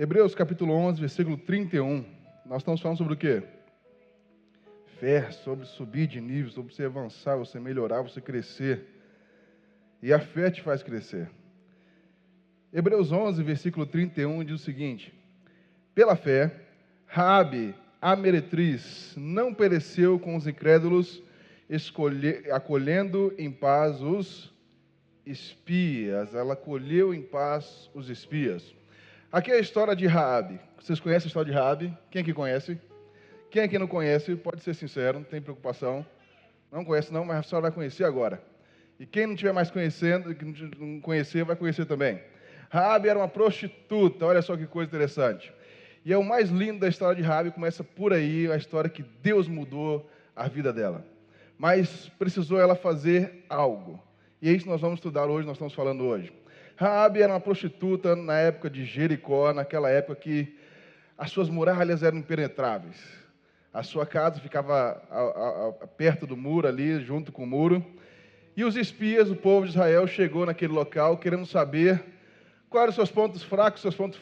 Hebreus capítulo 11, versículo 31. Nós estamos falando sobre o quê? Fé, sobre subir de nível, sobre você avançar, você melhorar, você crescer. E a fé te faz crescer. Hebreus 11, versículo 31 diz o seguinte: pela fé, Raabe, a meretriz, não pereceu com os incrédulos, acolhendo em paz os espias. Ela acolheu em paz os espias. Aqui é a história de Raabe. Vocês conhecem a história de Raabe? Quem aqui conhece? Quem aqui não conhece, pode ser sincero, não tem preocupação. Não conhece não, mas a senhora vai conhecer agora. E quem não estiver mais conhecendo, não conhecer, vai conhecer também. Raabe era uma prostituta, olha só que coisa interessante. E é o mais lindo da história de Raabe, começa por aí, a história que Deus mudou a vida dela. Mas precisou ela fazer algo. E é isso que nós vamos estudar hoje, nós estamos falando hoje. Raabe era uma prostituta na época de Jericó, naquela época que as suas muralhas eram impenetráveis. A sua casa ficava perto do muro ali, junto com o muro. E os espias, o povo de Israel, chegou naquele local querendo saber quais eram os seus pontos fracos, seus pontos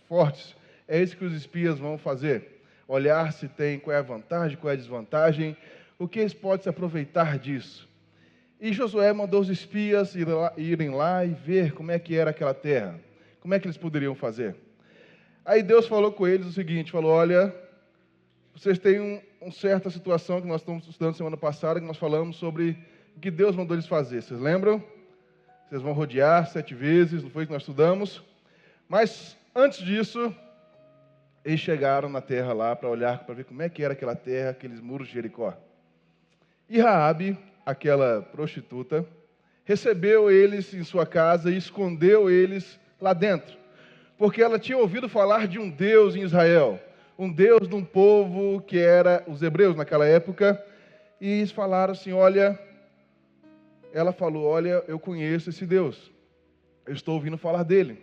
fortes. É isso que os espias vão fazer. Olhar se tem, qual é a vantagem, qual é a desvantagem, o que eles podem se aproveitar disso. E Josué mandou os espias irem lá e ver como é que era aquela terra. Como é que eles poderiam fazer. Aí Deus falou com eles o seguinte, falou, olha, vocês têm uma certa situação que nós estamos estudando semana passada, que nós falamos sobre o que Deus mandou eles fazer. Vocês lembram? Vocês vão rodear 7 vezes, não foi que nós estudamos? Mas antes disso, eles chegaram na terra lá para olhar, para ver como é que era aquela terra, aqueles muros de Jericó. E Raabe, aquela prostituta, recebeu eles em sua casa e escondeu eles lá dentro. Porque ela tinha ouvido falar de um Deus em Israel, um Deus de um povo que era os hebreus naquela época, e eles falaram assim, olha, ela falou, olha, eu conheço esse Deus, eu estou ouvindo falar dele.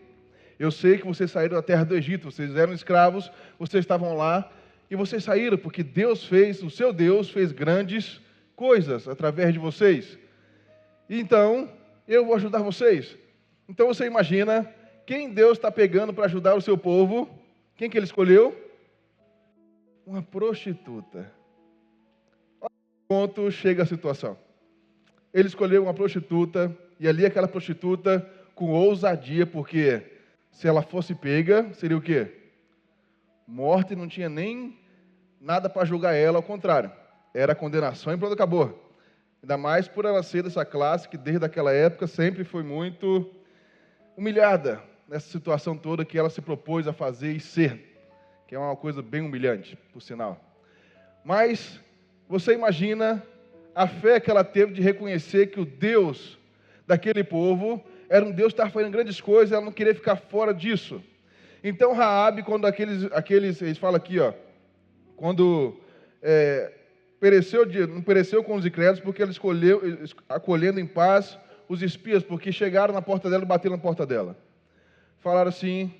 Eu sei que vocês saíram da terra do Egito, vocês eram escravos, vocês estavam lá, e vocês saíram porque Deus fez, o seu Deus fez grandes coisas através de vocês. Então, eu vou ajudar vocês. Então você imagina, quem Deus está pegando para ajudar o seu povo? Quem que ele escolheu? Uma prostituta. Olha que ponto chega a situação. Ele escolheu uma prostituta, e ali aquela prostituta com ousadia, porque se ela fosse pega, seria o quê? Morte, não tinha nem nada para julgar ela, ao contrário. Era condenação e pronto, acabou. Ainda mais por ela ser dessa classe que desde aquela época sempre foi muito humilhada nessa situação toda que ela se propôs a fazer e ser, que é uma coisa bem humilhante, por sinal. Mas você imagina a fé que ela teve de reconhecer que o Deus daquele povo era um Deus que estava fazendo grandes coisas, ela não queria ficar fora disso. Então Raabe, quando eles falam aqui, ó, quando não pereceu com os incrédulos, porque ela escolheu, acolhendo em paz os espias, porque chegaram na porta dela e bateram na porta dela. Falaram assim,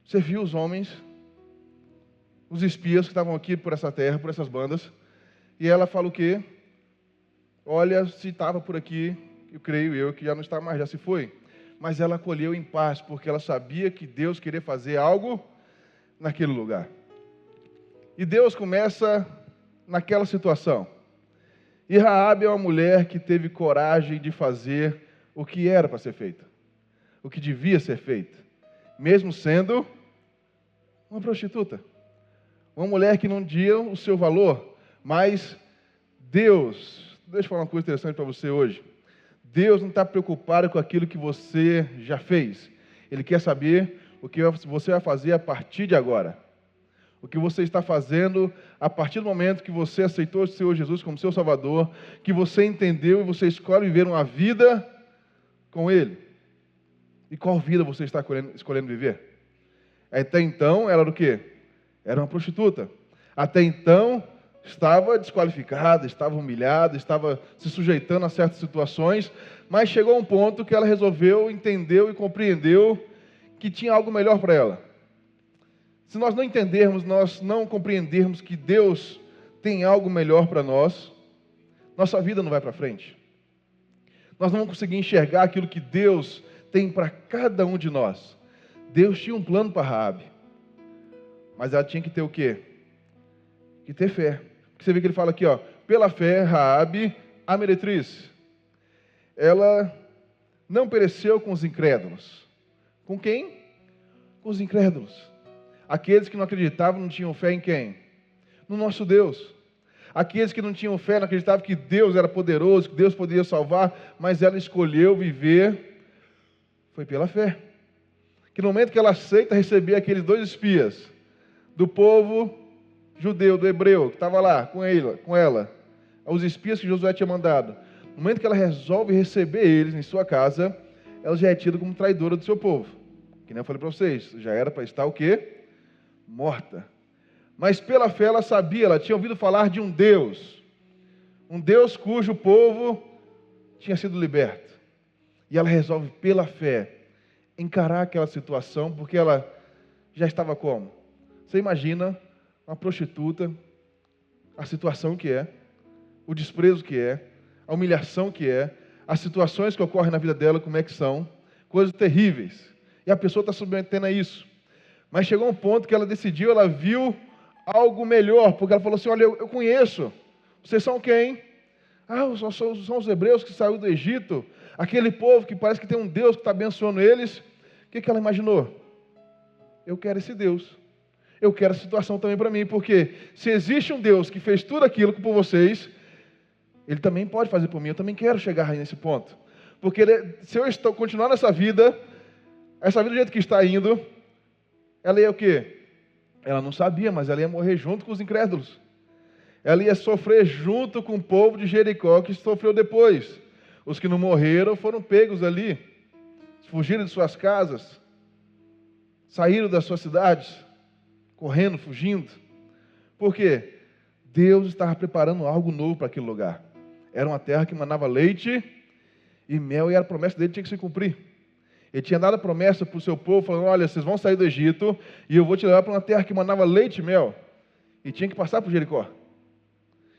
você viu os homens, os espias que estavam aqui por essa terra, por essas bandas, e ela fala o quê? Olha, se estava por aqui, eu creio eu que já não está mais, já se foi. Mas ela acolheu em paz, porque ela sabia que Deus queria fazer algo naquele lugar. E Deus começa naquela situação. E Raabe é uma mulher que teve coragem de fazer o que era para ser feito, o que devia ser feito, mesmo sendo uma prostituta. Uma mulher que não tinha o seu valor, mas Deus, deixa eu falar uma coisa interessante para você hoje. Deus não está preocupado com aquilo que você já fez. Ele quer saber o que você vai fazer a partir de agora. O que você está fazendo a partir do momento que você aceitou o Senhor Jesus como seu Salvador, que você entendeu e você escolhe viver uma vida com Ele. E qual vida você está escolhendo viver? Até então, ela era o quê? Era uma prostituta. Até então, estava desqualificada, estava humilhada, estava se sujeitando a certas situações, mas chegou um ponto que ela resolveu, entendeu e compreendeu que tinha algo melhor para ela. Se nós não entendermos, nós não compreendermos que Deus tem algo melhor para nós, nossa vida não vai para frente. Nós não vamos conseguir enxergar aquilo que Deus tem para cada um de nós. Deus tinha um plano para Raabe. Mas ela tinha que ter o quê? Que ter fé. Você vê que ele fala aqui, ó, pela fé, Raabe, a meretriz, ela não pereceu com os incrédulos. Com quem? Com os incrédulos. Aqueles que não acreditavam, não tinham fé em quem? No nosso Deus. Aqueles que não tinham fé, não acreditavam que Deus era poderoso, que Deus poderia salvar, mas ela escolheu viver, foi pela fé. Que no momento que ela aceita receber aqueles 2 espias, do povo judeu, do hebreu, que estava lá com ela, os espias que Josué tinha mandado, no momento que ela resolve receber eles em sua casa, ela já é tida como traidora do seu povo. Que nem eu falei para vocês, já era para estar o quê? Morta. Mas pela fé ela sabia, ela tinha ouvido falar de um Deus cujo povo tinha sido liberto. E ela resolve pela fé encarar aquela situação, porque ela já estava como? Você imagina uma prostituta, a situação que é, o desprezo que é, a humilhação que é, as situações que ocorrem na vida dela, como é que são, coisas terríveis. E a pessoa está submetendo a isso. Mas chegou um ponto que ela decidiu, ela viu algo melhor, porque ela falou assim, olha, eu conheço, vocês são quem? São os hebreus que saíram do Egito, aquele povo que parece que tem um Deus que está abençoando eles. O que ela imaginou? Eu quero esse Deus, eu quero essa situação também para mim, porque se existe um Deus que fez tudo aquilo por vocês, Ele também pode fazer por mim, eu também quero chegar aí nesse ponto, porque se eu continuar nessa vida, essa vida do jeito que está indo, ela ia o quê? Ela não sabia, mas ela ia morrer junto com os incrédulos. Ela ia sofrer junto com o povo de Jericó que sofreu depois. Os que não morreram foram pegos ali, fugiram de suas casas, saíram das suas cidades, correndo, fugindo. Por quê? Deus estava preparando algo novo para aquele lugar. Era uma terra que manava leite e mel, e a promessa dele tinha que se cumprir. Ele tinha dado a promessa para o seu povo, falando, olha, vocês vão sair do Egito e eu vou te levar para uma terra que manava leite e mel. E tinha que passar por Jericó.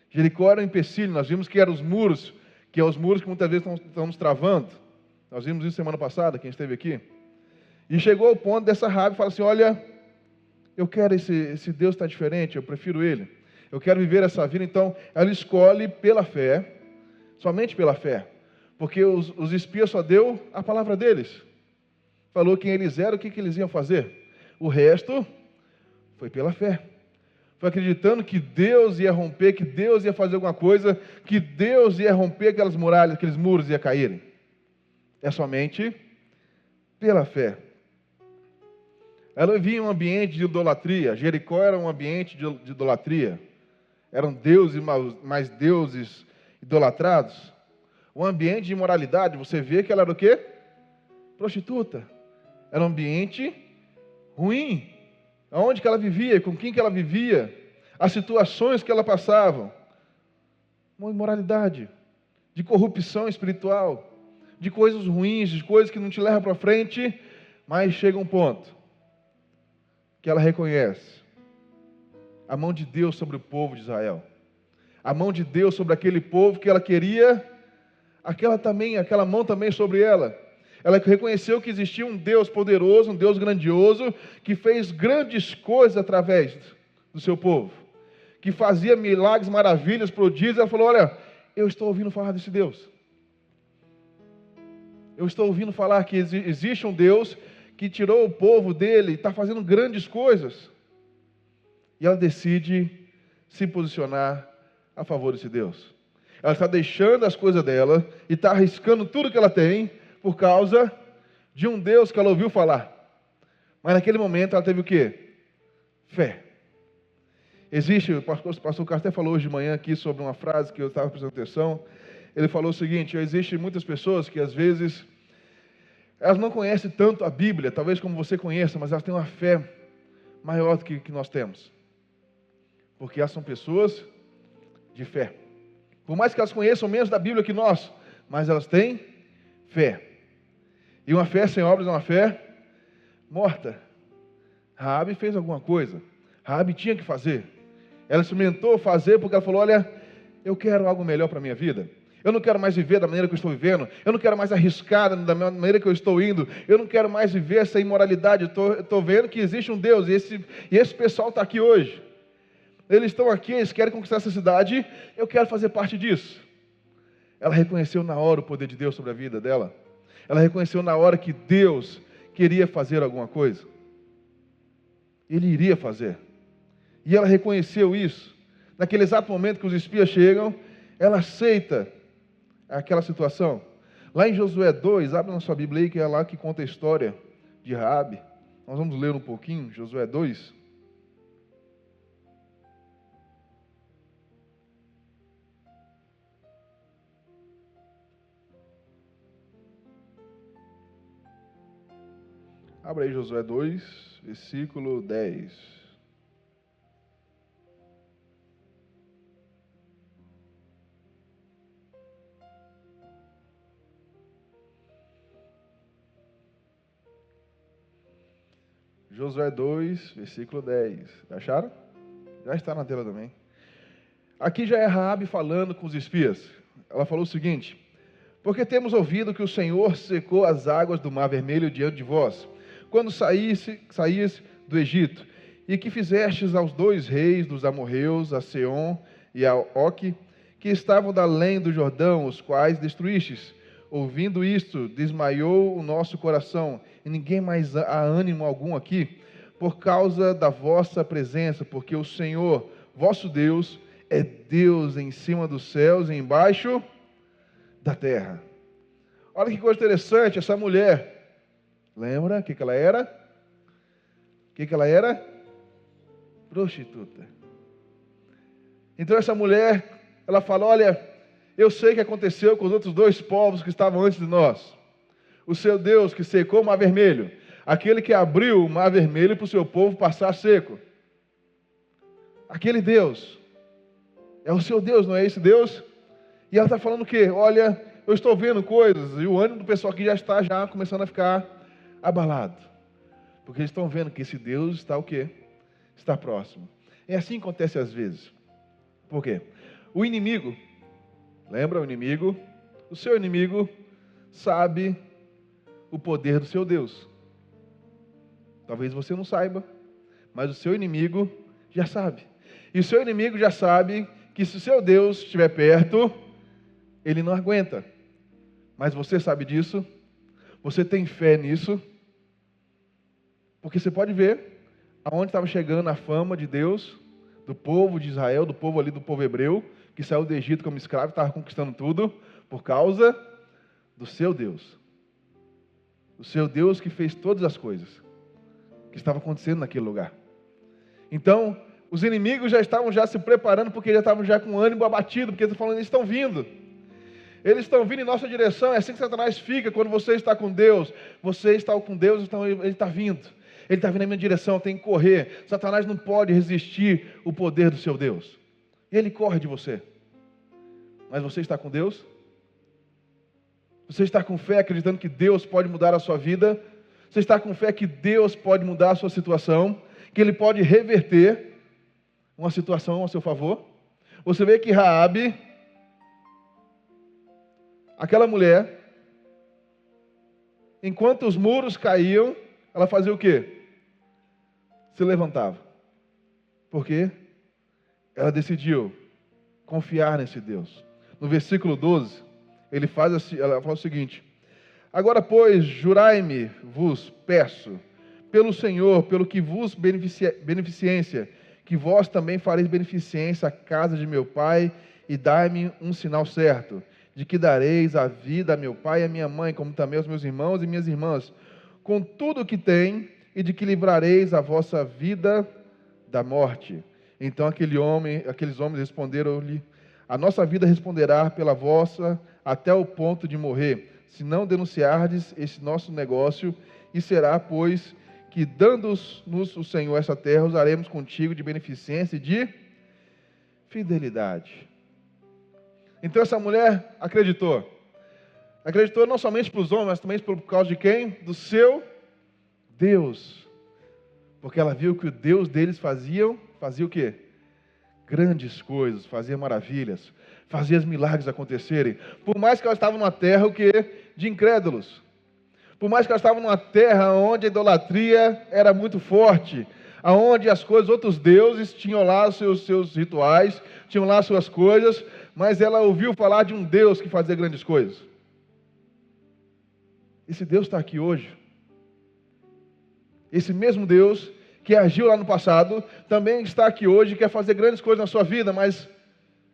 Jericó era um empecilho, nós vimos que eram os muros, que é os muros que muitas vezes estão nos travando. Nós vimos isso semana passada, quem esteve aqui. E chegou ao ponto dessa Raabe, fala assim, olha, eu quero esse Deus está diferente, eu prefiro Ele. Eu quero viver essa vida, então ela escolhe pela fé, somente pela fé. Porque os espias só deu a palavra deles. Falou quem eles eram, o que eles iam fazer. O resto foi pela fé. Foi acreditando que Deus ia romper, que Deus ia fazer alguma coisa, que Deus ia romper aquelas muralhas, aqueles muros ia caírem. É somente pela fé. Ela vivia em um ambiente de idolatria. Jericó era um ambiente de idolatria. Eram deuses, mais deuses idolatrados. Um ambiente de imoralidade. Você vê que ela era o quê? Prostituta. Era um ambiente ruim. Aonde que ela vivia, com quem que ela vivia, as situações que ela passava. Uma imoralidade, de corrupção espiritual, de coisas ruins, de coisas que não te levam para frente, mas chega um ponto que ela reconhece a mão de Deus sobre o povo de Israel, a mão de Deus sobre aquele povo que ela queria, aquela mão também sobre ela. Ela reconheceu que existia um Deus poderoso, um Deus grandioso, que fez grandes coisas através do seu povo, que fazia milagres, maravilhas, prodígios. Ela falou, olha, eu estou ouvindo falar desse Deus. Eu estou ouvindo falar que existe um Deus que tirou o povo dele, está fazendo grandes coisas. E ela decide se posicionar a favor desse Deus. Ela está deixando as coisas dela e está arriscando tudo que ela tem por causa de um Deus que ela ouviu falar. Mas naquele momento ela teve o quê? Fé. Existe, o pastor Carlos até falou hoje de manhã aqui sobre uma frase que eu estava prestando atenção. Ele falou o seguinte, existem muitas pessoas que às vezes, elas não conhecem tanto a Bíblia, talvez como você conheça, mas elas têm uma fé maior do que nós temos. Porque elas são pessoas de fé. Por mais que elas conheçam menos da Bíblia que nós, mas elas têm fé. E uma fé sem obras é uma fé morta. Raabe fez alguma coisa. Raabe tinha que fazer. Ela experimentou fazer porque ela falou, olha, eu quero algo melhor para a minha vida. Eu não quero mais viver da maneira que eu estou vivendo. Eu não quero mais arriscar da maneira que eu estou indo. Eu não quero mais viver essa imoralidade. Eu estou vendo que existe um Deus e esse pessoal está aqui hoje. Eles estão aqui, eles querem conquistar essa cidade. Eu quero fazer parte disso. Ela reconheceu na hora o poder de Deus sobre a vida dela. Ela reconheceu na hora que Deus queria fazer alguma coisa. Ele iria fazer. E ela reconheceu isso. Naquele exato momento que os espias chegam, ela aceita aquela situação. Lá em Josué 2, abre na sua Bíblia aí, que é lá que conta a história de Raabe. Nós vamos ler um pouquinho, Josué 2. Abra aí Josué 2, versículo 10. Josué 2, versículo 10. Acharam? Já está na tela também. Aqui já é Raabe falando com os espias. Ela falou o seguinte: porque temos ouvido que o Senhor secou as águas do Mar Vermelho diante de vós, quando saísse do Egito, e que fizestes aos 2 reis dos amorreus, a Seom e a Og, que estavam da além do Jordão, os quais destruístes. Ouvindo isto, desmaiou o nosso coração, e ninguém mais há ânimo algum aqui, por causa da vossa presença, porque o Senhor, vosso Deus, é Deus em cima dos céus e embaixo da terra. Olha que coisa interessante, essa mulher, lembra o que ela era? O que ela era? Prostituta. Então essa mulher, ela fala: olha, eu sei o que aconteceu com os outros 2 povos que estavam antes de nós. O seu Deus que secou o Mar Vermelho, aquele que abriu o Mar Vermelho para o seu povo passar seco. Aquele Deus é o seu Deus, não é esse Deus? E ela está falando o quê? Olha, eu estou vendo coisas, e o ânimo do pessoal aqui já está começando a ficar abalado. Porque eles estão vendo que esse Deus está o quê? Está próximo. É assim que acontece às vezes. Por quê? O inimigo, lembra o inimigo? O seu inimigo sabe o poder do seu Deus. Talvez você não saiba, mas o seu inimigo já sabe. E o seu inimigo já sabe que se o seu Deus estiver perto, ele não aguenta. Mas você sabe disso? Você tem fé nisso? Porque você pode ver aonde estava chegando a fama de Deus, do povo de Israel, do povo ali, do povo hebreu, que saiu do Egito como escravo, estava conquistando tudo, por causa do seu Deus. O seu Deus que fez todas as coisas que estavam acontecendo naquele lugar. Então, os inimigos já estavam se preparando, porque já estavam com o ânimo abatido, porque eles estão vindo. Eles estão vindo em nossa direção. É assim que Satanás fica quando você está com Deus. Você está com Deus, então ele está vindo. Ele está vindo na minha direção, tem que correr. Satanás não pode resistir o poder do seu Deus. Ele corre de você. Mas você está com Deus? Você está com fé, acreditando que Deus pode mudar a sua vida? Você está com fé que Deus pode mudar a sua situação? Que Ele pode reverter uma situação a seu favor? Você vê que Raabe, aquela mulher, enquanto os muros caíam, ela fazia o quê? Se levantava. Por quê? Ela decidiu confiar nesse Deus. No versículo 12, ela fala o seguinte: agora, pois, jurai-me, vos peço, pelo Senhor, pelo que vos beneficência, que vós também fareis beneficência à casa de meu pai, e dai-me um sinal certo, de que dareis a vida a meu pai e a minha mãe, como também aos meus irmãos e minhas irmãs, com tudo o que tem, e de que livrareis a vossa vida da morte. Então aqueles homens responderam-lhe: a nossa vida responderá pela vossa até o ponto de morrer, se não denunciardes esse nosso negócio, e será, pois, que dando-nos o Senhor essa terra, usaremos contigo de beneficência e de fidelidade. Então essa mulher acreditou. Acreditou não somente para os homens, mas também por causa de quem? Do seu Deus. Porque ela viu que o Deus deles fazia o quê? grandes coisas, fazia maravilhas, fazia os milagres acontecerem. Por mais que ela estava numa terra de incrédulos. Por mais que ela estava numa terra onde a idolatria era muito forte, aonde as coisas, outros deuses tinham lá os seus rituais, tinham lá as suas coisas, mas ela ouviu falar de um Deus que fazia grandes coisas. Esse Deus está aqui hoje. Esse mesmo Deus que agiu lá no passado, também está aqui hoje e quer fazer grandes coisas na sua vida, mas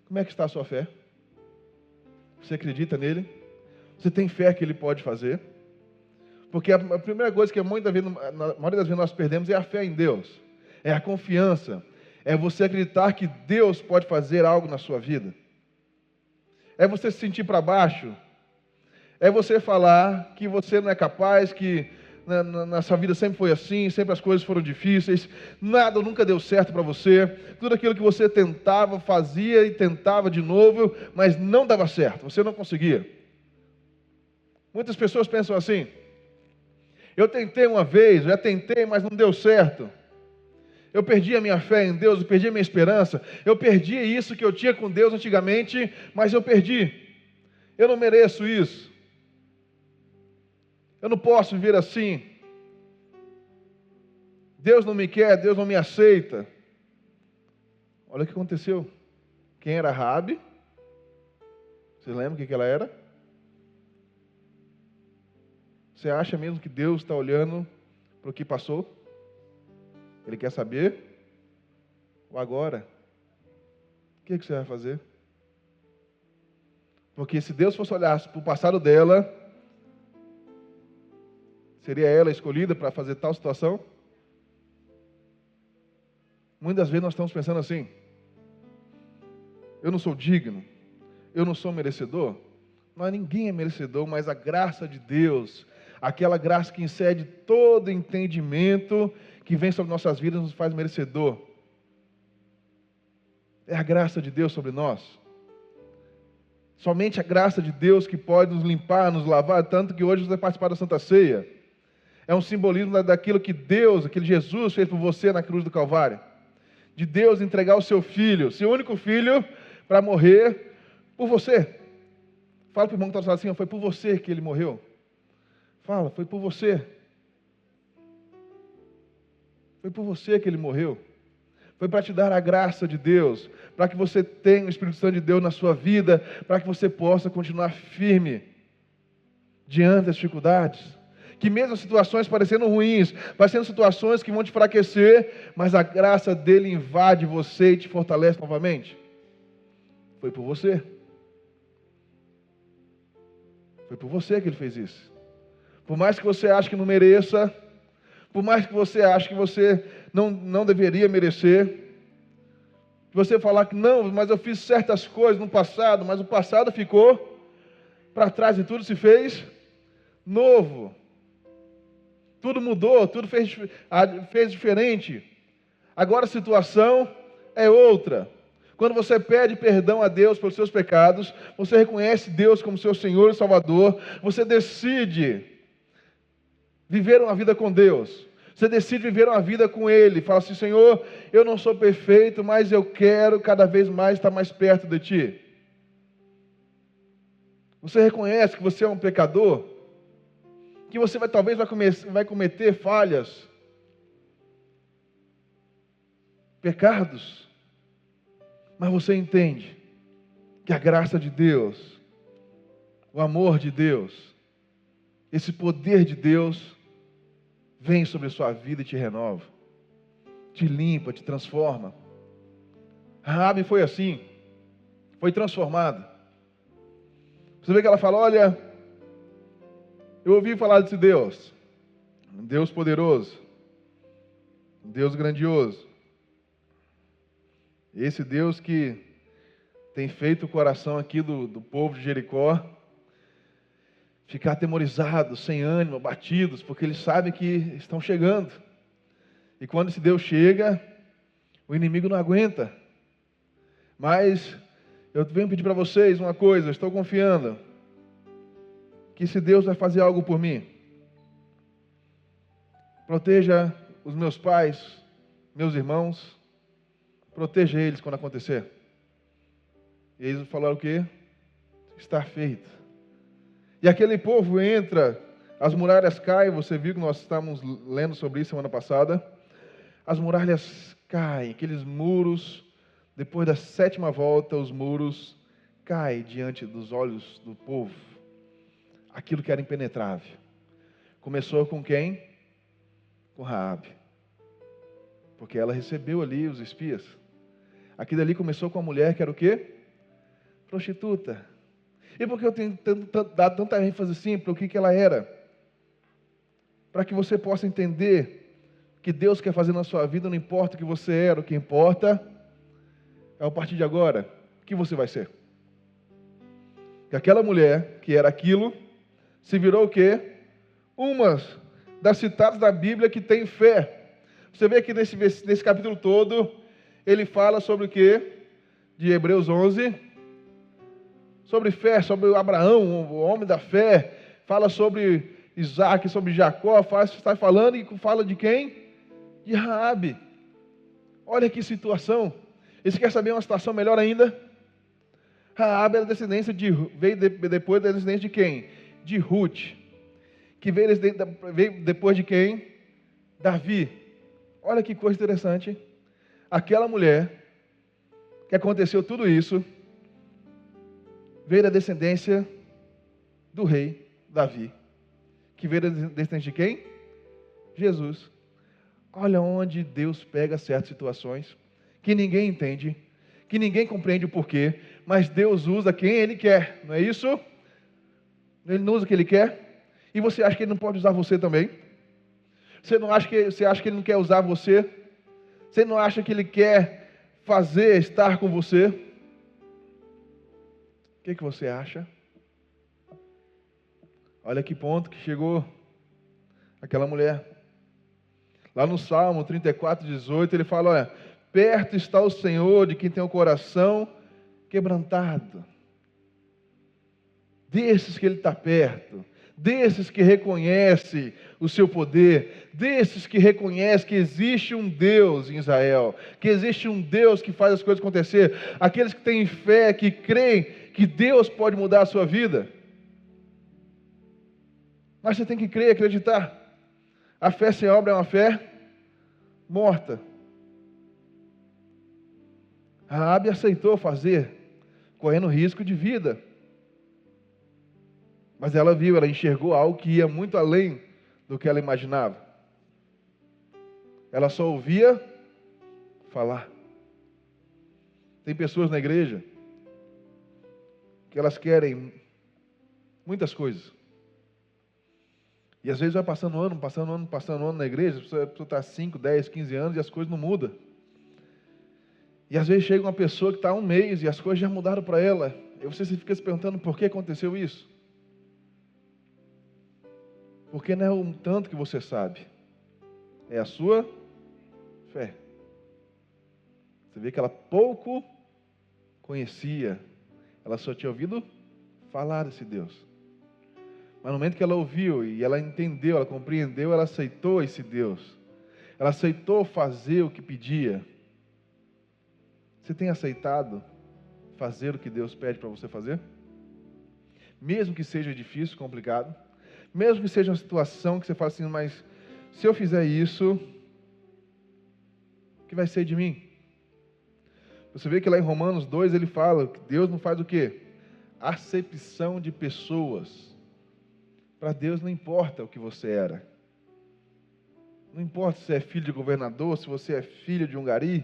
como é que está a sua fé? Você acredita nele? Você tem fé que ele pode fazer? Porque a primeira coisa que na maioria das vezes nós perdemos é a fé em Deus, é a confiança, é você acreditar que Deus pode fazer algo na sua vida. É você se sentir para baixo, é você falar que você não é capaz, que na sua vida sempre foi assim, sempre as coisas foram difíceis, nada nunca deu certo para você, tudo aquilo que você tentava, fazia e tentava de novo, mas não dava certo, você não conseguia. Muitas pessoas pensam assim: eu tentei uma vez, já tentei, mas não deu certo. Eu perdi a minha fé em Deus, eu perdi a minha esperança, eu perdi isso que eu tinha com Deus antigamente, mas eu perdi. Eu não mereço isso. Eu não posso viver assim. Deus não me quer, Deus não me aceita. Olha o que aconteceu. Quem era Raabe? Vocês lembram o que ela era? Você acha mesmo que Deus está olhando para o que passou? Ele quer saber o agora. O que você vai fazer? Porque se Deus fosse olhar para o passado dela, seria ela escolhida para fazer tal situação? Muitas vezes nós estamos pensando assim: eu não sou digno, eu não sou merecedor. Mas ninguém é merecedor, mas a graça de Deus, aquela graça que excede todo entendimento que vem sobre nossas vidas, nos faz merecedor. É a graça de Deus sobre nós. Somente a graça de Deus que pode nos limpar, nos lavar, tanto que hoje você vai participar da Santa Ceia. É um simbolismo daquilo que Deus, aquele Jesus fez por você na cruz do Calvário. De Deus entregar o seu filho, seu único filho, para morrer por você. Fala para o irmão que está assim: foi por você que ele morreu. Fala, foi por você. Foi por você que ele morreu. Foi para te dar a graça de Deus, para que você tenha o Espírito Santo de Deus na sua vida, para que você possa continuar firme diante das dificuldades. Que mesmo as situações parecendo ruins, parecendo situações que vão te enfraquecer, mas a graça dele invade você e te fortalece novamente. Foi por você. Foi por você que ele fez isso. Por mais que você ache que não mereça, por mais que você ache que você não deveria merecer, você falar que não, mas eu fiz certas coisas no passado, mas o passado ficou para trás e tudo se fez novo. Tudo mudou, tudo fez diferente. Agora a situação é outra. Quando você pede perdão a Deus pelos seus pecados, você reconhece Deus como seu Senhor e Salvador, você decide viver uma vida com Deus. Você decide viver uma vida com Ele. Fala assim: Senhor, eu não sou perfeito, mas eu quero cada vez mais estar mais perto de Ti. Você reconhece que você é um pecador, que você talvez vai cometer falhas, pecados, mas você entende que a graça de Deus, o amor de Deus, esse poder de Deus vem sobre a sua vida e te renova, te limpa, te transforma. Raabe foi assim, foi transformada. Você vê que ela fala: olha, eu ouvi falar desse Deus, um Deus poderoso, um Deus grandioso. Esse Deus que tem feito o coração aqui do povo de Jericó ficar atemorizado, sem ânimo, abatidos, porque eles sabem que estão chegando. E quando esse Deus chega, o inimigo não aguenta. Mas eu venho pedir para vocês uma coisa: eu estou confiando que esse Deus vai fazer algo por mim. Proteja os meus pais, meus irmãos, proteja eles quando acontecer. E eles falaram o quê? Está feito. E aquele povo entra, as muralhas caem, você viu que nós estávamos lendo sobre isso semana passada. As muralhas caem, aqueles muros, depois da 7ª volta, os muros caem diante dos olhos do povo. Aquilo que era impenetrável. Começou com quem? Com Raabe. Porque ela recebeu ali os espias. Aquilo ali começou com a mulher que era o quê? Prostituta. E por que eu tenho dado tanta ênfase assim para o que ela era? Para que você possa entender que Deus quer fazer na sua vida, não importa o que você era, o que importa é a partir de agora, o que você vai ser. Que aquela mulher, que era aquilo, se virou o quê? Uma das citadas da Bíblia que tem fé. Você vê que nesse capítulo todo, ele fala sobre o quê? De Hebreus 11, sobre fé, sobre Abraão, o homem da fé, fala sobre Isaac, sobre Jacó, está falando e fala de quem? De Raabe. Olha que situação. E você quer saber uma situação melhor ainda? Raabe era veio depois da descendência de quem? De Ruth. Que veio depois de quem? Davi. Olha que coisa interessante. Aquela mulher, que aconteceu tudo isso, veio da descendência do rei Davi. Que veio da descendência de quem? Jesus. Olha onde Deus pega certas situações que ninguém entende, que ninguém compreende o porquê, mas Deus usa quem Ele quer, não é isso? Ele não usa o que Ele quer? E você acha que Ele não pode usar você também? Você acha que Ele não quer usar você? Você não acha que Ele quer estar com você? O que você acha? Olha que ponto que chegou aquela mulher. Lá no Salmo 34:18, ele fala, olha, perto está o Senhor de quem tem o coração quebrantado. Desses que Ele está perto, desses que reconhece o seu poder, desses que reconhece que existe um Deus em Israel, que existe um Deus que faz as coisas acontecer, aqueles que têm fé, que creem que Deus pode mudar a sua vida. Mas você tem que crer e acreditar. A fé sem obra é uma fé morta. Raabe aceitou fazer, correndo risco de vida. Mas ela viu, ela enxergou algo que ia muito além do que ela imaginava. Ela só ouvia falar. Tem pessoas na igreja que elas querem muitas coisas. E às vezes vai passando ano na igreja, a pessoa está 5, 10, 15 anos e as coisas não mudam. E às vezes chega uma pessoa que está há um mês e as coisas já mudaram para ela. E você fica se perguntando por que aconteceu isso. Porque não é o tanto que você sabe, é a sua fé. Você vê que ela pouco conhecia, ela só tinha ouvido falar desse Deus. Mas no momento que ela ouviu e ela entendeu, ela compreendeu, ela aceitou esse Deus. Ela aceitou fazer o que pedia. Você tem aceitado fazer o que Deus pede para você fazer? Mesmo que seja difícil, complicado. Mesmo que seja uma situação que você fala assim, mas se eu fizer isso, o que vai ser de mim? Você vê que lá em Romanos 2 ele fala que Deus não faz o quê? Acepção de pessoas. Para Deus não importa o que você era. Não importa se você é filho de governador, se você é filho de um gari.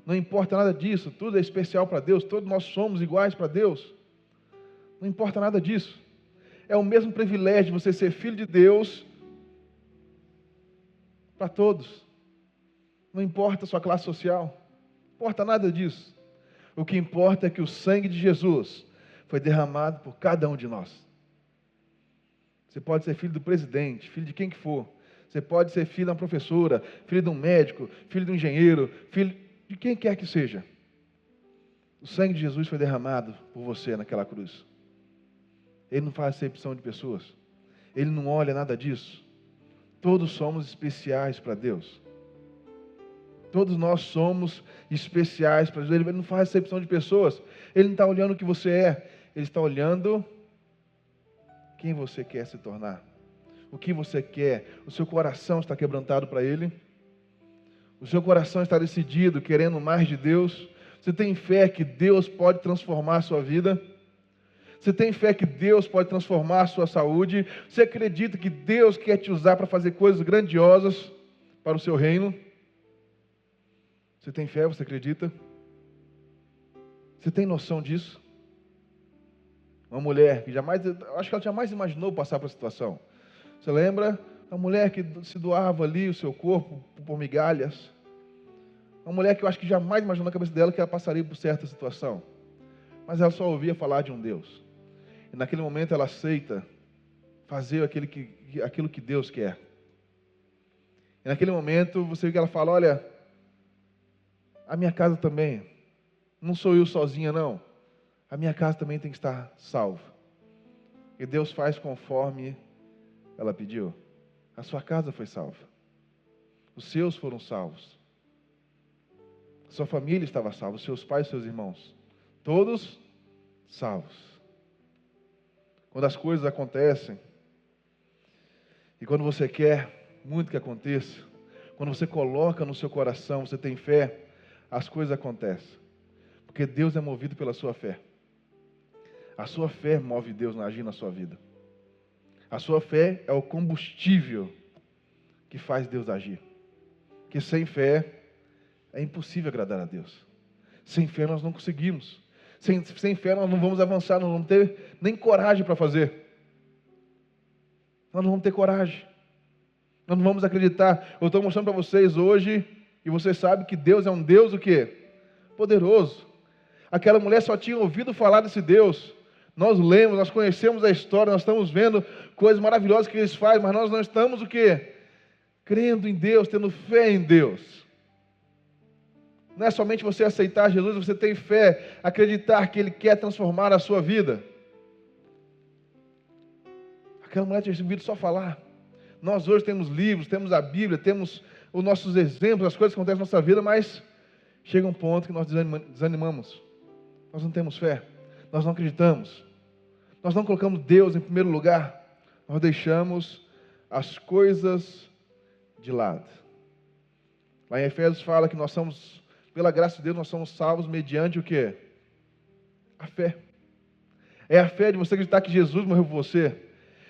Não importa nada disso. Tudo é especial para Deus. Todos nós somos iguais para Deus. Não importa nada disso. É o mesmo privilégio de você ser filho de Deus para todos. Não importa a sua classe social. Não importa nada disso. O que importa é que o sangue de Jesus foi derramado por cada um de nós. Você pode ser filho do presidente, filho de quem que for. Você pode ser filho de uma professora, filho de um médico, filho de um engenheiro, filho de quem quer que seja. O sangue de Jesus foi derramado por você naquela cruz. Ele não faz acepção de pessoas. Ele não olha nada disso. Todos somos especiais para Deus. Todos nós somos especiais para Deus. Ele não faz acepção de pessoas. Ele não está olhando o que você é. Ele está olhando quem você quer se tornar. O que você quer. O seu coração está quebrantado para Ele. O seu coração está decidido, querendo mais de Deus. Você tem fé que Deus pode transformar a sua vida? Você tem fé que Deus pode transformar a sua saúde? Você acredita que Deus quer te usar para fazer coisas grandiosas para o seu reino? Você tem fé? Você acredita? Você tem noção disso? Uma mulher que acho que ela jamais imaginou passar por essa situação. Você lembra? Uma mulher que se doava ali o seu corpo por migalhas. Uma mulher que eu acho que jamais imaginou na cabeça dela que ela passaria por certa situação. Mas ela só ouvia falar de um Deus. E naquele momento ela aceita fazer aquilo que Deus quer. E naquele momento você vê que ela fala, olha, a minha casa também, não sou eu sozinha não, a minha casa também tem que estar salva. E Deus faz conforme ela pediu. A sua casa foi salva. Os seus foram salvos. Sua família estava salva, os seus pais e seus irmãos. Todos salvos. Quando as coisas acontecem, e quando você quer muito que aconteça, quando você coloca no seu coração, você tem fé, as coisas acontecem. Porque Deus é movido pela sua fé. A sua fé move Deus a agir na sua vida. A sua fé é o combustível que faz Deus agir. Porque sem fé é impossível agradar a Deus. Sem fé nós não conseguimos. Sem fé nós não vamos avançar, nós não vamos ter nem coragem para fazer. Nós não vamos ter coragem. Nós não vamos acreditar. Eu estou mostrando para vocês hoje, e você sabe que Deus é um Deus o quê? Poderoso. Aquela mulher só tinha ouvido falar desse Deus. Nós lemos, nós conhecemos a história, nós estamos vendo coisas maravilhosas que eles fazem, mas nós não estamos o quê? Crendo em Deus, tendo fé em Deus. Não é somente você aceitar Jesus, você tem fé, acreditar que Ele quer transformar a sua vida. Aquela mulher tinha ouvido só falar. Nós hoje temos livros, temos a Bíblia, temos os nossos exemplos, as coisas que acontecem na nossa vida, mas chega um ponto que nós desanimamos. Nós não temos fé, nós não acreditamos. Nós não colocamos Deus em primeiro lugar, nós deixamos as coisas de lado. Lá em Efésios fala que nós somos, pela graça de Deus, nós somos salvos mediante o quê? A fé. É a fé de você acreditar que Jesus morreu por você.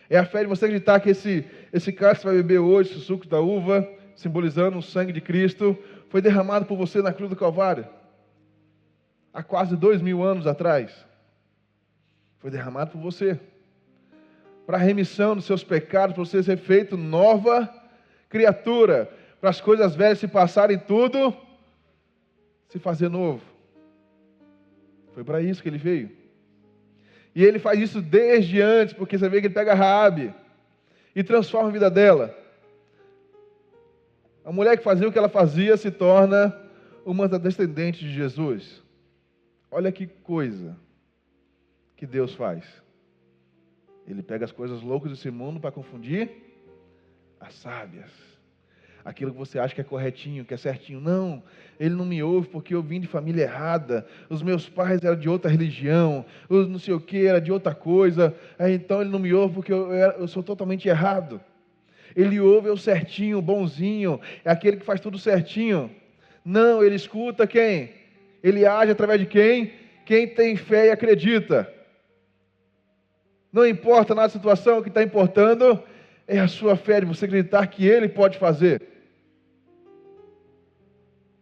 É a fé de você acreditar que esse cálice que você vai beber hoje, esse suco da uva, simbolizando o sangue de Cristo, foi derramado por você na cruz do Calvário. Há quase 2000 anos atrás. Foi derramado por você. Para a remissão dos seus pecados, para você ser feito nova criatura. Para as coisas velhas se passarem tudo, se fazer novo. Foi para isso que ele veio. E ele faz isso desde antes, porque você vê que ele pega Raabe e transforma a vida dela. A mulher que fazia o que ela fazia se torna uma das descendentes de Jesus. Olha que coisa que Deus faz. Ele pega as coisas loucas desse mundo para confundir as sábias. Aquilo que você acha que é corretinho, que é certinho. Não, ele não me ouve porque eu vim de família errada. Os meus pais eram de outra religião. Os não sei o que era de outra coisa. Então ele não me ouve porque eu sou totalmente errado. Ele ouve o certinho, o bonzinho. É aquele que faz tudo certinho. Não, ele escuta quem? Ele age através de quem? Quem tem fé e acredita. Não importa na situação, o que está importando é a sua fé de você acreditar que ele pode fazer.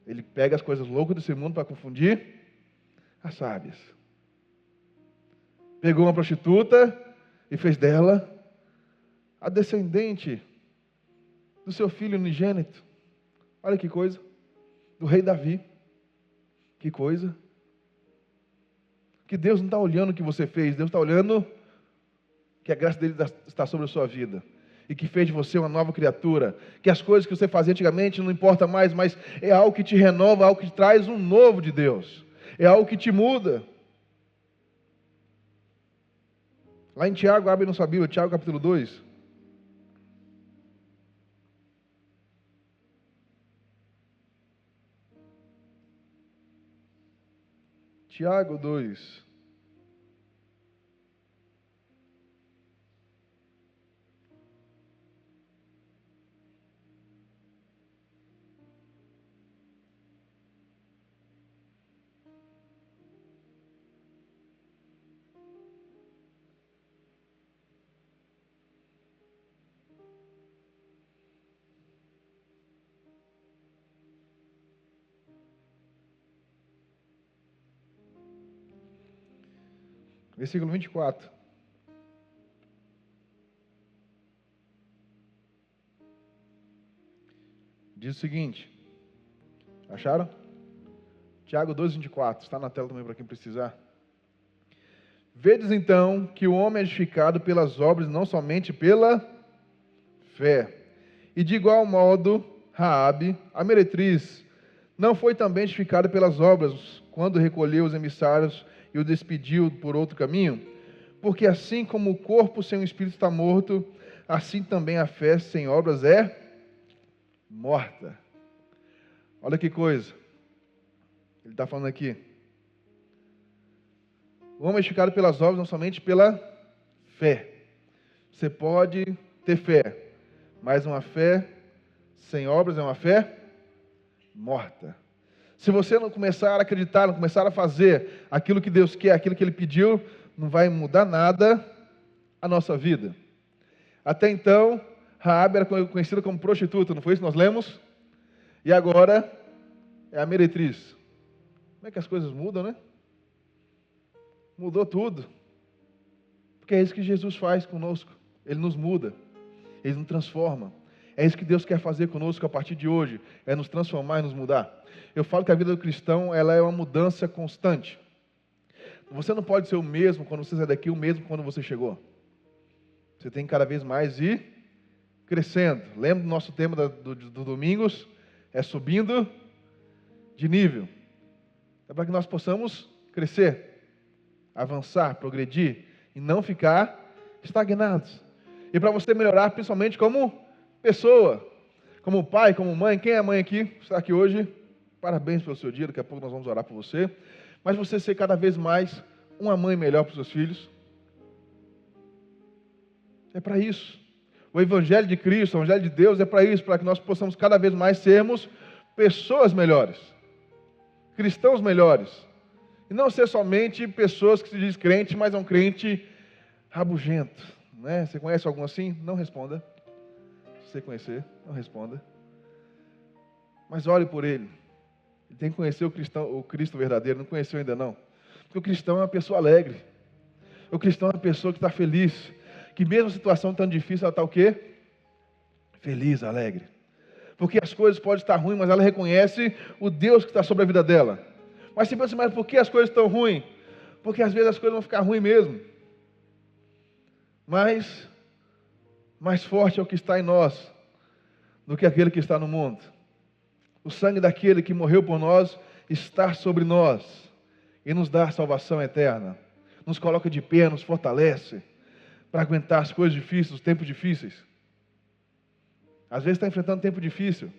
Ele pega as coisas loucas desse mundo para confundir as sábias. Pegou uma prostituta e fez dela a descendente do seu filho unigênito. Olha que coisa. Do rei Davi. Que coisa. Que Deus não está olhando o que você fez. Deus está olhando que a graça dele está sobre a sua vida. E que fez de você uma nova criatura, que as coisas que você fazia antigamente não importa mais, mas é algo que te renova, algo que te traz um novo de Deus, é algo que te muda. Lá em Tiago, abre na sua Bíblia, Tiago capítulo 2. Tiago 2. Versículo 24. Diz o seguinte. Acharam? Tiago 2, 24. Está na tela também para quem precisar. Vedes então que o homem é justificado pelas obras, não somente pela fé. E de igual modo, Raabe, a meretriz, não foi também justificada pelas obras, quando recolheu os emissários e o despediu por outro caminho? Porque assim como o corpo sem o espírito está morto, assim também a fé sem obras é morta. Olha que coisa. Ele está falando aqui. O homem é justificado pelas obras, não somente pela fé. Você pode ter fé, mas uma fé sem obras é uma fé morta. Se você não começar a acreditar, não começar a fazer aquilo que Deus quer, aquilo que Ele pediu, não vai mudar nada a nossa vida. Até então, Raabe era conhecida como prostituta, não foi isso que nós lemos? E agora é a meretriz. Como é que as coisas mudam, né? Mudou tudo. Porque é isso que Jesus faz conosco. Ele nos muda. Ele nos transforma. É isso que Deus quer fazer conosco a partir de hoje. É nos transformar e nos mudar. Eu falo que a vida do cristão, ela é uma mudança constante. Você não pode ser o mesmo quando você sai daqui, o mesmo quando você chegou. Você tem que cada vez mais ir crescendo. Lembra do nosso tema do domingos? É subindo de nível. É para que nós possamos crescer, avançar, progredir e não ficar estagnados. E para você melhorar, principalmente como pessoa, como pai, como mãe. Quem é mãe aqui? Está aqui hoje? Parabéns pelo seu dia, daqui a pouco nós vamos orar por você. Mas você ser cada vez mais uma mãe melhor para os seus filhos. É para isso. O Evangelho de Cristo, o Evangelho de Deus é para isso, para que nós possamos cada vez mais sermos pessoas melhores, cristãos melhores. E não ser somente pessoas que se diz crente, mas é um crente rabugento. Né? Você conhece algum assim? Não responda. Se você conhecer, não responda. Mas ore por ele. Ele tem que conhecer o Cristo verdadeiro. Não conheceu ainda não. Porque o cristão é uma pessoa alegre. O cristão é uma pessoa que está feliz. Que mesmo a situação tão difícil, ela está o quê? Feliz, alegre. Porque as coisas podem estar ruins, mas ela reconhece o Deus que está sobre a vida dela. Mas você pensa, mas por que as coisas estão ruins? Porque às vezes as coisas vão ficar ruins mesmo. Mas mais forte é o que está em nós do que aquele que está no mundo. O sangue daquele que morreu por nós está sobre nós e nos dá a salvação eterna. Nos coloca de pé, nos fortalece para aguentar as coisas difíceis, os tempos difíceis. Às vezes está enfrentando um tempo difícil,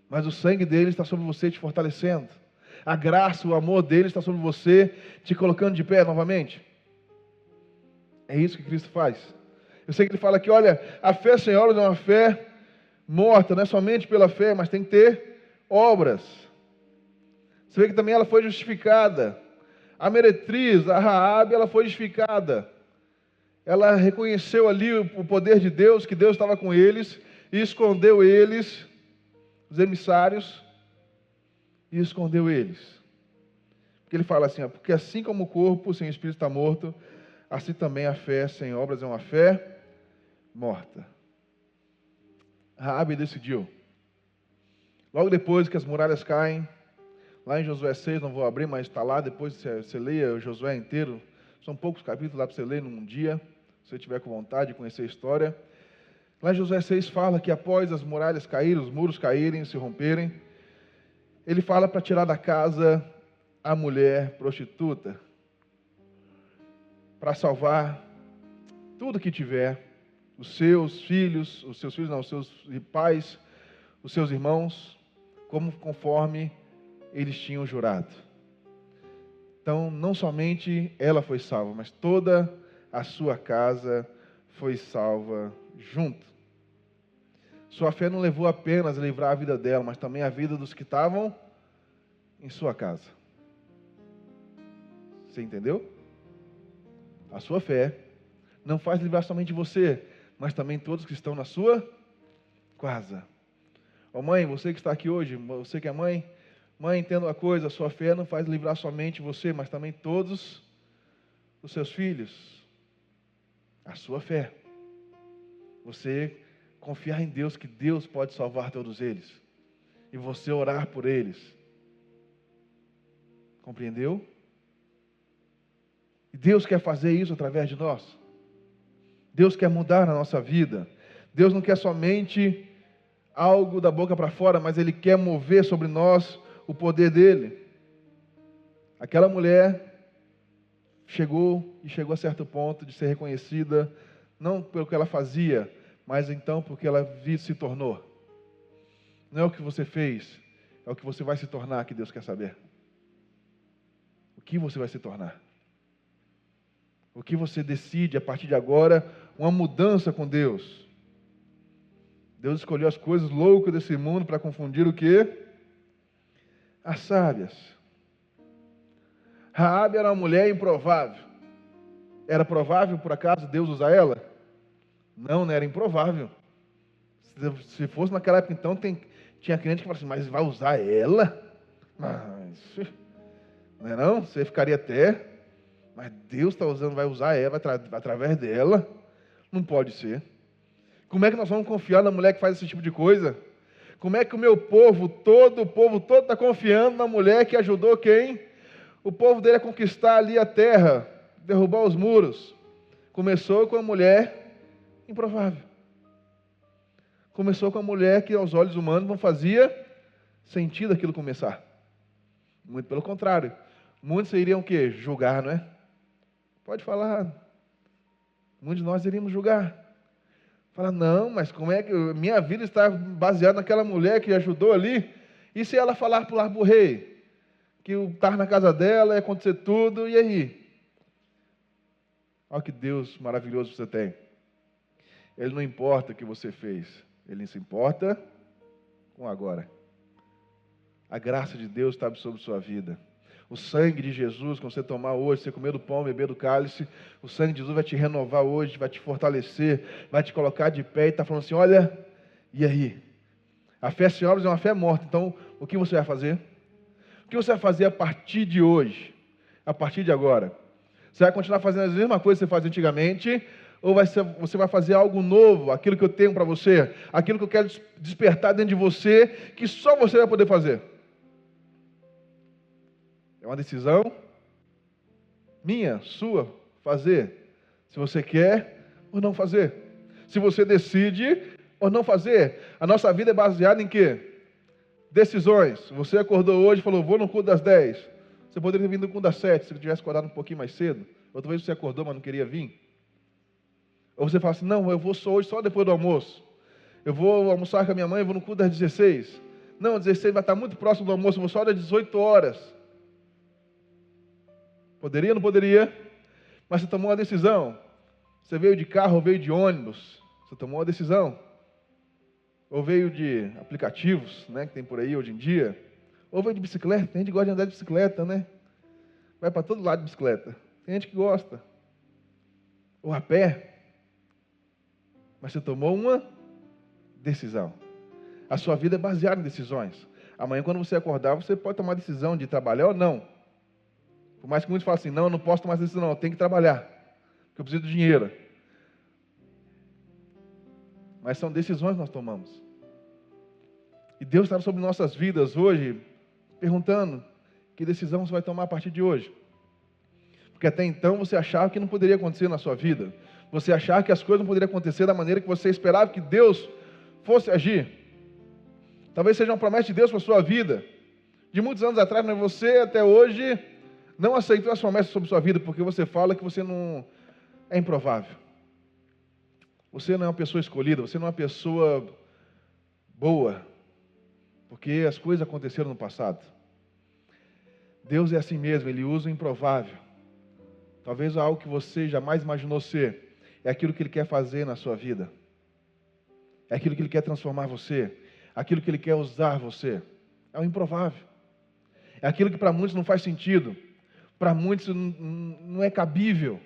mas o sangue dele está sobre você te fortalecendo. A graça, o amor dele está sobre você te colocando de pé novamente. É isso que Cristo faz. Eu sei que ele fala aqui, olha, a fé sem obras é uma fé morta, não é somente pela fé, mas tem que ter obras. Você vê que também ela foi justificada. A meretriz, a Raabe, ela foi justificada. Ela reconheceu ali o poder de Deus, que Deus estava com eles, e escondeu eles, os emissários, e escondeu eles. Porque ele fala assim, ó, porque assim como o corpo sem o espírito está morto, assim também a fé sem obras é uma fé morta. Raabe decidiu. Logo depois que as muralhas caem, lá em Josué 6, não vou abrir, mas está lá, depois você leia o Josué inteiro, são poucos capítulos lá para você ler num dia, se você tiver com vontade de conhecer a história. Lá em Josué 6 fala que após as muralhas caírem, os muros caírem, se romperem, ele fala para tirar da casa a mulher prostituta, para salvar tudo que tiver, os seus filhos não, os seus pais, os seus irmãos, conforme eles tinham jurado. Então, não somente ela foi salva, mas toda a sua casa foi salva junto. Sua fé não levou apenas a livrar a vida dela, mas também a vida dos que estavam em sua casa. Você entendeu? A sua fé não faz livrar somente você, mas também todos que estão na sua casa. Ó mãe, você que está aqui hoje, você que é mãe, entenda uma coisa, a sua fé não faz livrar somente você, mas também todos os seus filhos. A sua fé. Você confiar em Deus, que Deus pode salvar todos eles. E você orar por eles. Compreendeu? E Deus quer fazer isso através de nós. Deus quer mudar na nossa vida. Deus não quer somente algo da boca para fora, mas Ele quer mover sobre nós o poder dEle. Aquela mulher chegou a certo ponto de ser reconhecida, não pelo que ela fazia, mas então porque ela se tornou. Não é o que você fez, é o que você vai se tornar que Deus quer saber. O que você vai se tornar? O que você decide a partir de agora, uma mudança com Deus. Deus escolheu as coisas loucas desse mundo para confundir o quê? As sábias. Raabe era uma mulher improvável. Era provável, por acaso, Deus usar ela? Não, não era improvável. Se fosse naquela época, então, tinha crente que falava assim, mas vai usar ela? Mas, não é não? Você ficaria até... Mas Deus está usando, vai usar ela através dela? Não pode ser. Como é que nós vamos confiar na mulher que faz esse tipo de coisa? Como é que o povo todo está confiando na mulher que ajudou quem? O povo dele a conquistar ali a terra, derrubar os muros. Começou com a mulher improvável. Começou com a mulher que aos olhos humanos não fazia sentido aquilo começar. Muito pelo contrário. Muitos iriam o quê? Julgar, não é? Pode falar. Muitos de nós iríamos julgar. Falar, não, mas como é que minha vida está baseada naquela mulher que ajudou ali? E se ela falar para o rei que estar na casa dela, ia acontecer tudo, e aí? Olha que Deus maravilhoso você tem. Ele não importa o que você fez, Ele se importa com agora. A graça de Deus está sobre sua vida. O sangue de Jesus, quando você tomar hoje, você comer do pão, beber do cálice, o sangue de Jesus vai te renovar hoje, vai te fortalecer, vai te colocar de pé e está falando assim, olha, e aí? A fé sem obras é uma fé morta, então o que você vai fazer? O que você vai fazer a partir de hoje? A partir de agora? Você vai continuar fazendo a mesma coisa que você fazia antigamente, ou você vai fazer algo novo, aquilo que eu tenho para você, aquilo que eu quero despertar dentro de você, que só você vai poder fazer? É uma decisão minha, sua, fazer. Se você quer ou não fazer. Se você decide ou não fazer. A nossa vida é baseada em quê? Decisões. Você acordou hoje e falou, vou no culto das 10. Você poderia ter vindo no culto das 7, se você tivesse acordado um pouquinho mais cedo. Outra vez você acordou, mas não queria vir. Ou você fala assim, não, eu vou hoje só depois do almoço. Eu vou almoçar com a minha mãe, eu vou no culto das 16. Não, 16 vai estar muito próximo do almoço, eu vou só das 18 horas. Poderia ou não poderia? Mas você tomou uma decisão. Você veio de carro ou veio de ônibus? Você tomou uma decisão. Ou veio de aplicativos, né, que tem por aí hoje em dia. Ou veio de bicicleta. Tem gente que gosta de andar de bicicleta, né? Vai para todo lado de bicicleta. Tem gente que gosta. Ou a pé. Mas você tomou uma decisão. A sua vida é baseada em decisões. Amanhã, quando você acordar, você pode tomar a decisão de trabalhar ou não. Por mais que muitos falem assim, não, eu não posso tomar essa decisão, não, eu tenho que trabalhar, porque eu preciso de dinheiro. Mas são decisões que nós tomamos. E Deus está sobre nossas vidas hoje, perguntando, que decisão você vai tomar a partir de hoje? Porque até então você achava que não poderia acontecer na sua vida. Você achava que as coisas não poderiam acontecer da maneira que você esperava que Deus fosse agir. Talvez seja uma promessa de Deus para a sua vida. De muitos anos atrás, mas você até hoje não aceitou as promessas sobre sua vida, porque você fala que você não é improvável. Você não é uma pessoa escolhida, você não é uma pessoa boa, porque as coisas aconteceram no passado. Deus é assim mesmo, Ele usa o improvável. Talvez algo que você jamais imaginou ser, é aquilo que Ele quer fazer na sua vida. É aquilo que Ele quer transformar você, aquilo que Ele quer usar você. É o improvável. É aquilo que para muitos não faz sentido, para muitos não é cabível.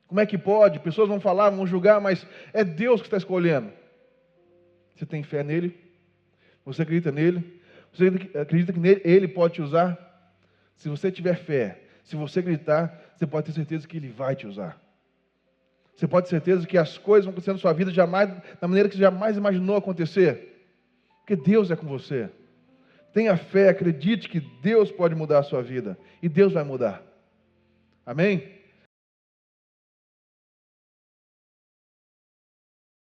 Como é que pode? Pessoas vão falar, vão julgar, mas é Deus que está escolhendo. Você tem fé nele? Você acredita nele? Você acredita que Ele pode te usar? Se você tiver fé, se você acreditar, você pode ter certeza que Ele vai te usar. Você pode ter certeza que as coisas vão acontecer na sua vida da maneira que você jamais imaginou acontecer. Porque Deus é com você. Tenha fé, acredite que Deus pode mudar a sua vida. E Deus vai mudar. Amém?